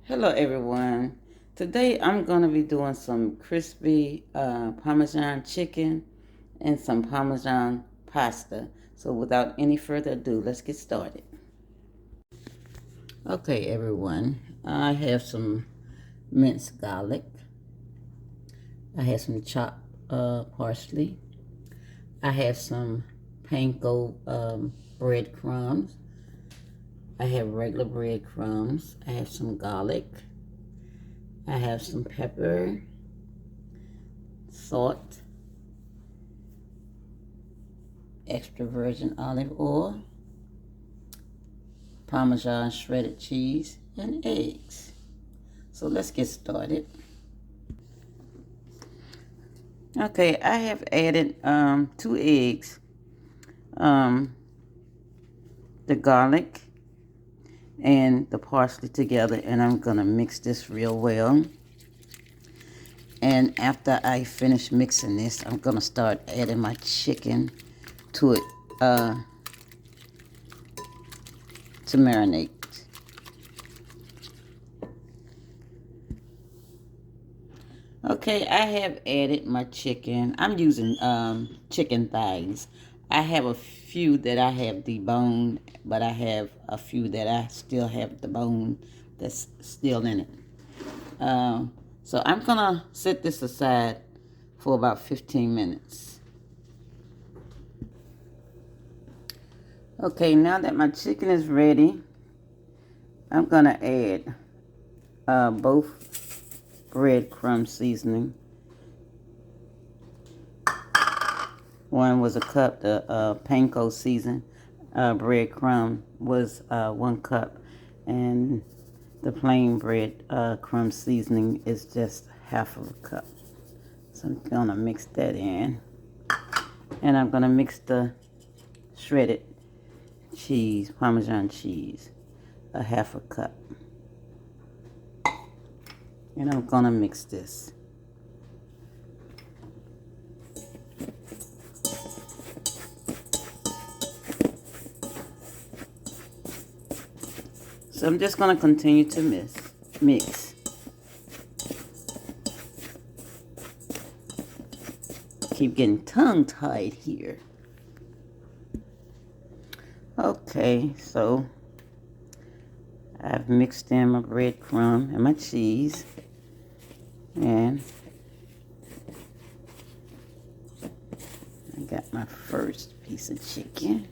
Hello everyone. Today I'm going to be doing some crispy Parmesan chicken and some Parmesan pasta. So without any further ado, let's get started. Okay everyone, I have some minced garlic. I have some chopped parsley. I have some panko breadcrumbs. I have regular breadcrumbs. I have some garlic. I have some pepper, salt, extra virgin olive oil, Parmesan shredded cheese, and eggs. So let's get started. Okay, I have added 2 eggs, um, the garlic, and the parsley together, and I'm gonna mix this real well. And after I finish mixing this, I'm gonna start adding my chicken to it to marinate. Okay, I have added my chicken. I'm using chicken thighs. I have a few that I have deboned, but I have a few that I still have the bone that's still in it. So I'm gonna set this aside for about 15 minutes. Okay, now that my chicken is ready, I'm gonna add both breadcrumb seasoning. One was a cup. The panko season breadcrumb was 1 cup, and the plain bread crumb seasoning is just half of a cup. So I'm gonna mix that in, and I'm gonna mix the shredded cheese, Parmesan cheese, a half a cup, and I'm gonna mix this. So I'm just gonna continue to mix. Keep getting tongue-tied here. Okay, so I've mixed in my breadcrumb and my cheese, and I got my first piece of chicken.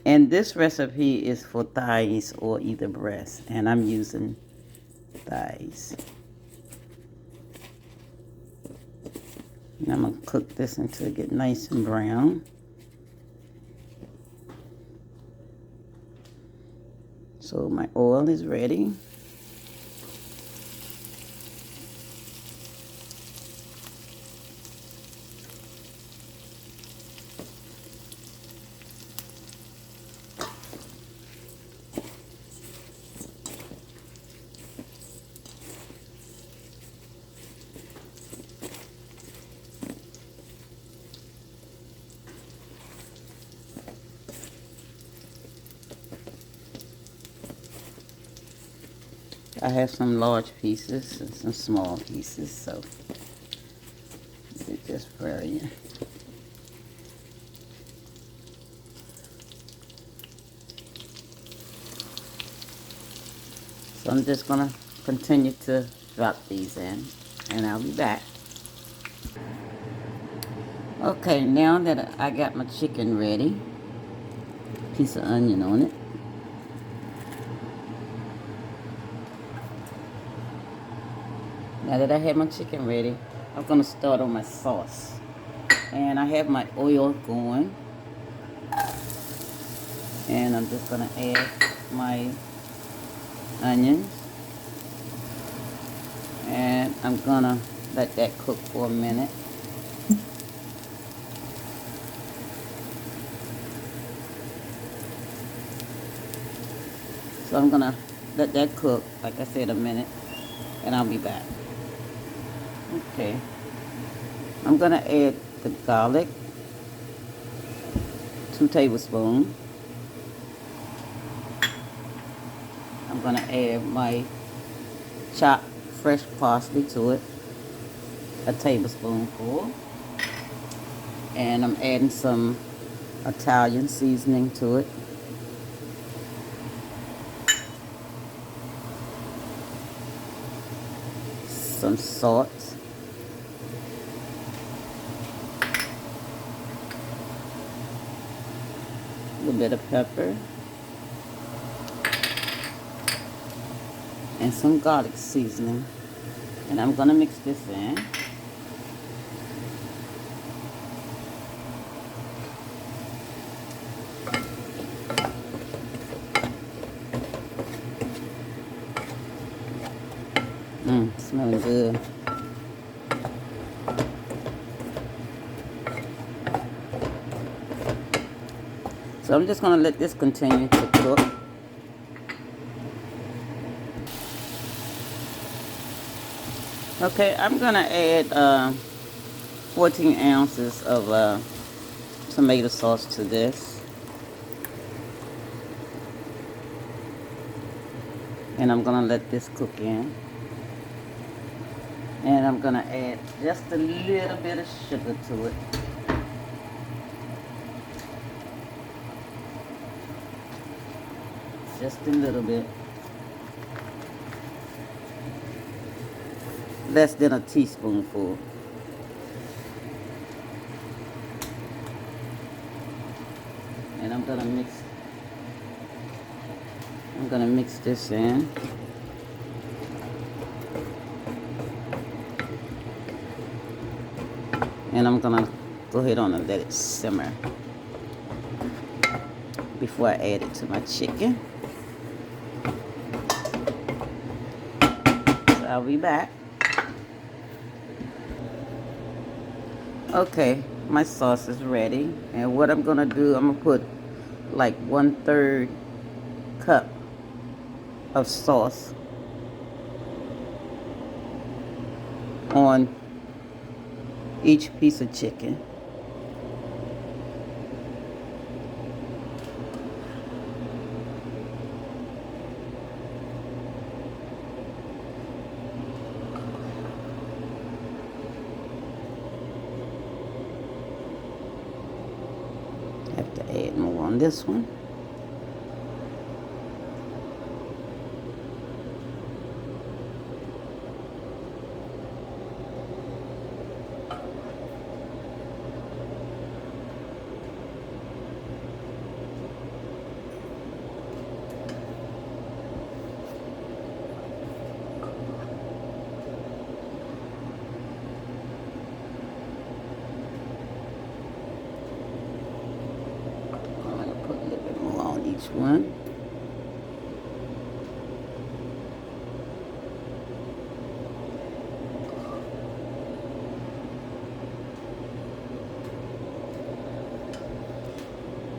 And this recipe is for thighs or either breast, and I'm using thighs. And I'm gonna cook this until it get nice and brown. So my oil is ready. I have some large pieces and some small pieces, so it just varies. So I'm just gonna continue to drop these in, and I'll be back. Okay, now that I got my chicken ready, piece of onion on it. Now that I have my chicken ready, I'm gonna start on my sauce. And I have my oil going. And I'm just gonna add my onions. And I'm gonna let that cook for a minute. So I'm gonna let that cook, like I said, a minute, and I'll be back. Okay. I'm gonna add the garlic, 2 tablespoons. I'm gonna add my chopped fresh parsley to it, a tablespoonful. And I'm adding some Italian seasoning to it. Some salt. A little bit of pepper. And some garlic seasoning. And I'm gonna mix this in. Smelling good. So I'm just gonna let this continue to cook. Okay, I'm gonna add 14 ounces of tomato sauce to this. And I'm gonna let this cook in. And I'm gonna add just a little bit of sugar to it. Just a little bit. Less than a teaspoonful. And I'm gonna mix this in. And I'm gonna go ahead on and let it simmer before I add it to my chicken. So I'll be back. Okay, my sauce is ready. And what I'm gonna do, I'm gonna put like 1/3 cup of sauce on each piece of chicken. Have to add more on this one. Each one.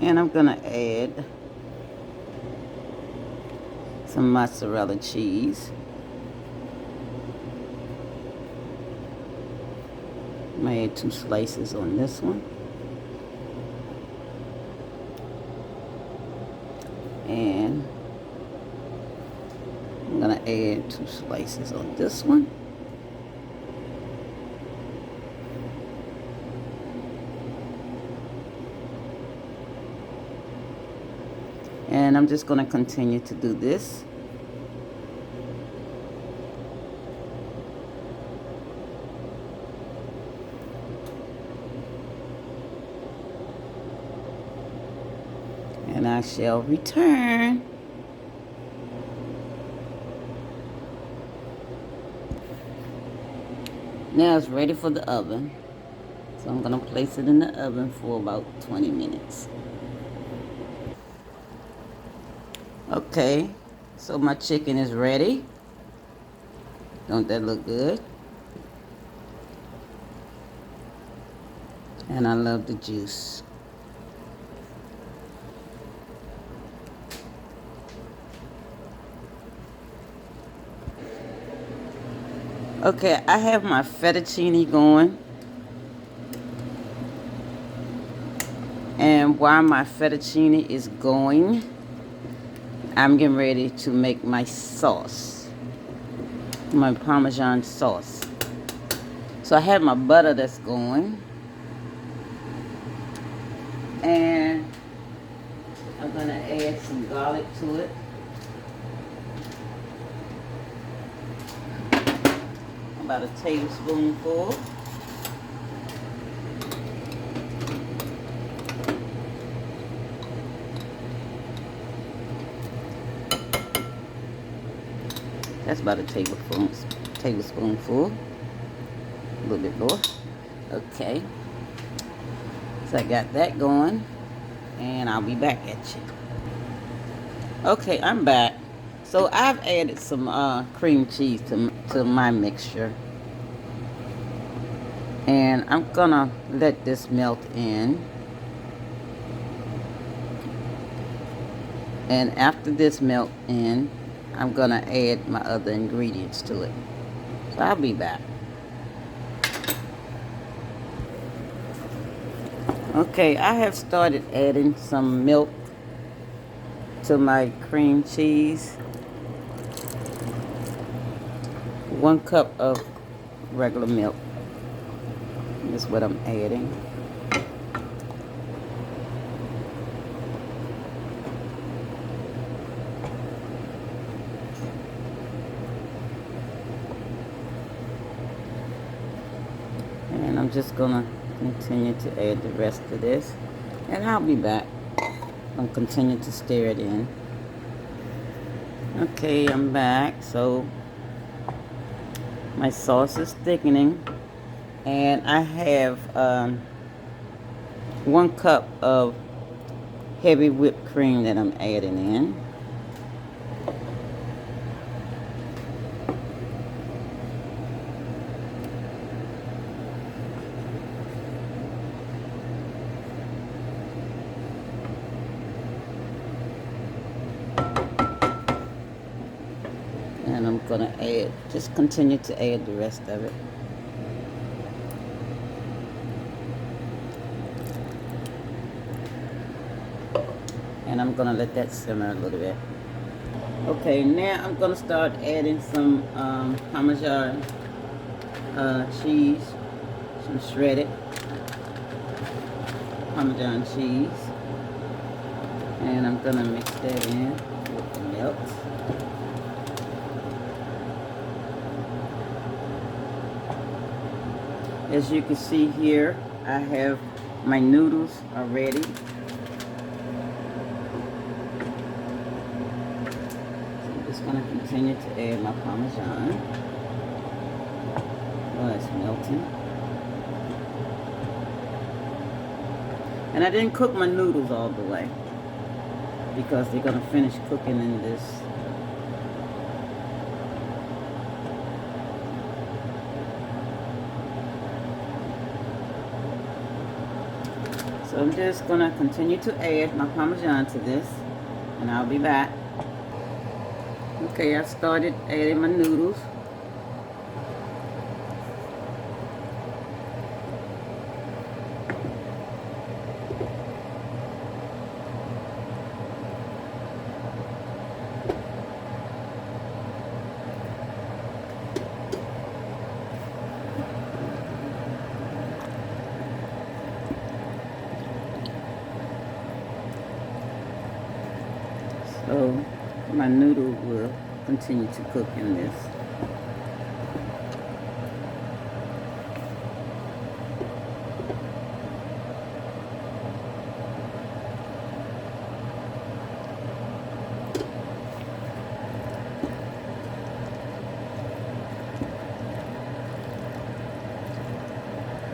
And I'm gonna add some mozzarella cheese. I'm gonna add 2 slices on this one. And I'm gonna add 2 slices on this one. And I'm just gonna continue to do this. And I shall return. Now it's ready for the oven. So I'm gonna place it in the oven for about 20 minutes. Okay, so my chicken is ready. Don't that look good? And I love the juice. Okay, I have my fettuccine going. And while my fettuccine is going, I'm getting ready to make my sauce. my Parmesan sauce. So I have my butter that's going. And I'm going to add some garlic to it. About a tablespoonful. That's about a tablespoonful. A little bit more. Okay. So I got that going. And I'll be back at you. Okay, I'm back. So I've added some cream cheese to my mixture. And I'm gonna let this melt in. And after this melt in, I'm gonna add my other ingredients to it. So I'll be back. Okay, I have started adding some milk to my cream cheese. 1 cup of regular milk. That's what I'm adding. And I'm just gonna continue to add the rest of this. And I'll be back. I'll continue to stir it in. Okay, I'm back. So my sauce is thickening. And I have 1 cup of heavy whipped cream that I'm adding in. And I'm gonna just continue to add the rest of it. And I'm gonna let that simmer a little bit. Okay, now I'm gonna start adding some Parmesan cheese, some shredded Parmesan cheese. And I'm gonna mix that in with the milk. As you can see here, I have my noodles are ready. So I'm just going to continue to add my Parmesan while it's melting. And I didn't cook my noodles all the way because they're going to finish cooking in this. So I'm just going to continue to add my Parmesan to this, and I'll be back. Okay, I started adding my noodles. So my noodle will continue to cook in this.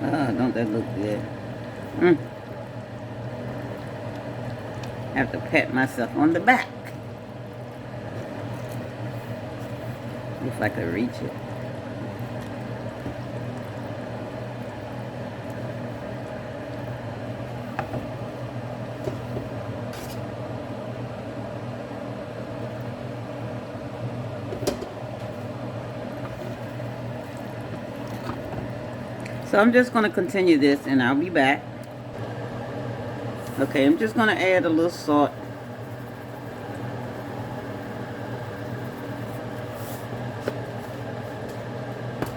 Oh, don't that look good? I have to pat myself on the back. If I could reach it. So I'm just going to continue this and I'll be back. Okay, I'm just going to add a little salt.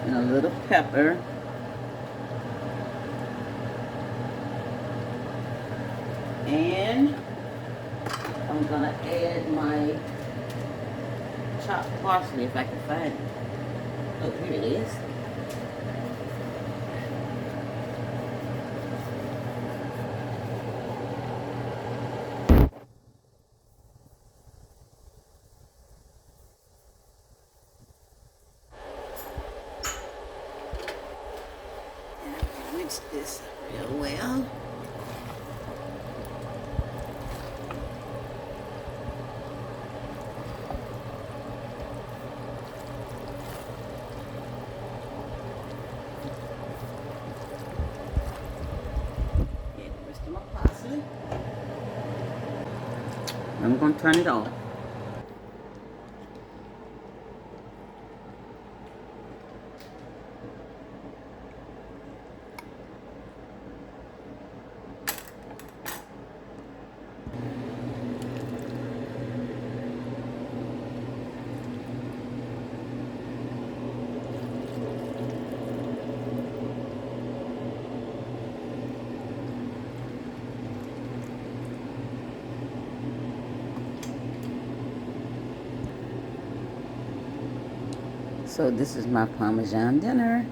and a little pepper. And I'm gonna add my chopped parsley if I can find it. Oh, here it is. Mix this real well. Add the rest of my parsley. I'm gonna turn it off. So this is my Parmesan dinner.